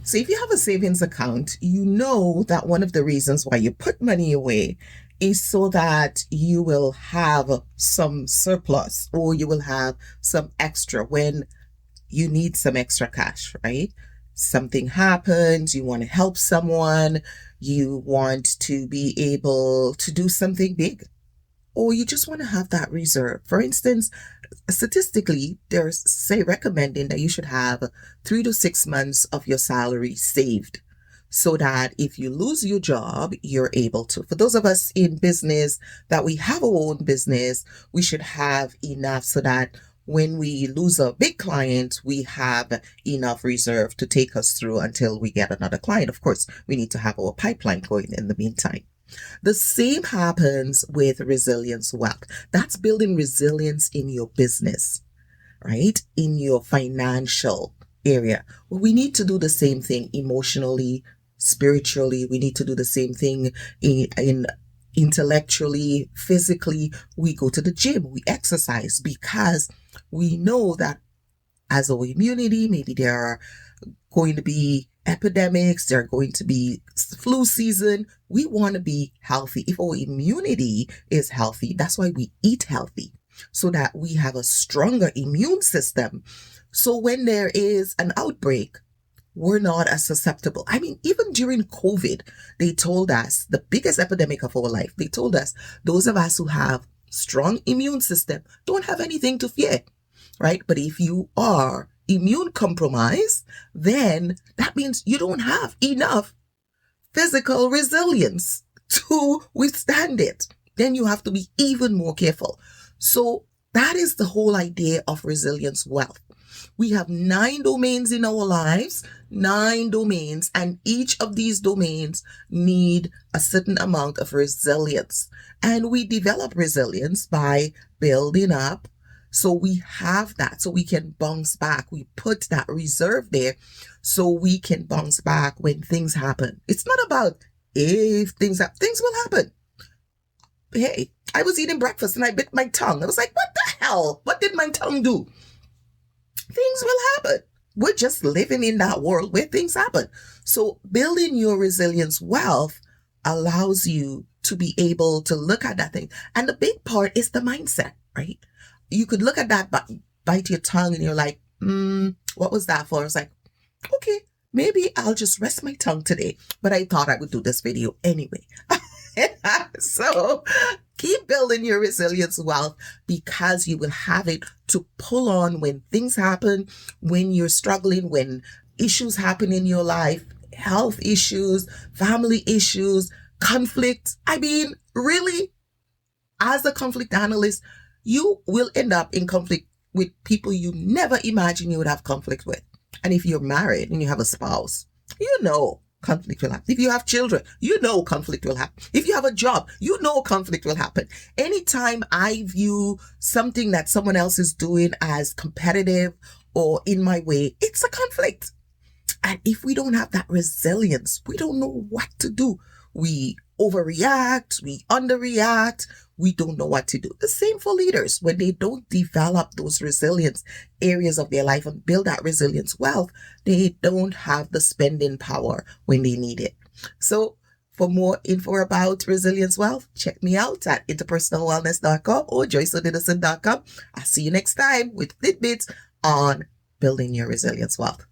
So if you have a savings account, you know that one of the reasons why you put money away is so that you will have some surplus or you will have some extra when you need some extra cash, right? Something happens, you want to help someone, you want to be able to do something big, or you just want to have that reserve. For instance, statistically, there's say recommending that you should have 3 to 6 months of your salary saved so that if you lose your job, you're able to. For those of us in business that we have our own business, we should have enough so that when we lose a big client, we have enough reserve to take us through until we get another client. Of course, we need to have our pipeline going in the meantime. The same happens with resilience wealth. That's building resilience in your business, right? In your financial area. Well, we need to do the same thing emotionally, spiritually. We need to do the same thing in intellectually, physically. We go to the gym, we exercise because we know that as our immunity, maybe there are going to be epidemics, there are going to be flu season. We want to be healthy. If our immunity is healthy, that's why we eat healthy, so that we have a stronger immune system. So when there is an outbreak, we're not as susceptible. I mean, even during COVID, they told us the biggest epidemic of our life, they told us those of us who have strong immune system don't have anything to fear, right? But if you are immune compromised, then that means you don't have enough physical resilience to withstand it. Then you have to be even more careful. So that is the whole idea of resilience wealth. We have 9 domains in our lives, 9 domains, and each of these domains need a certain amount of resilience. And we develop resilience by building up. So we have that, so we can bounce back. We put that reserve there so we can bounce back when things happen. It's not about if things happen. Things will happen. Hey, I was eating breakfast and I bit my tongue. I was like, what the hell? What did my tongue do? Things will happen. We're just living in that world where things happen. So building your resilience wealth allows you to be able to look at that thing. And the big part is the mindset, right? You could look at that, bite your tongue and you're like, what was that for? I was like, okay, maybe I'll just rest my tongue today. But I thought I would do this video anyway. So keep building your resilience wealth because you will have it to pull on when things happen, when you're struggling, when issues happen in your life, health issues, family issues, conflict. I mean, really, as a conflict analyst, you will end up in conflict with people you never imagined you would have conflict with. And if you're married and you have a spouse, you know conflict will happen. If you have children, you know conflict will happen. If you have a job, you know conflict will happen. Anytime I view something that someone else is doing as competitive or in my way, it's a conflict. And if we don't have that resilience, we don't know what to do. We overreact, we underreact, we don't know what to do. The same for leaders. When they don't develop those resilience areas of their life and build that resilience wealth, they don't have the spending power when they need it. So for more info about resilience wealth, check me out at interpersonalwellness.com or joyceodidison.com. I'll see you next time with tidbits on building your resilience wealth.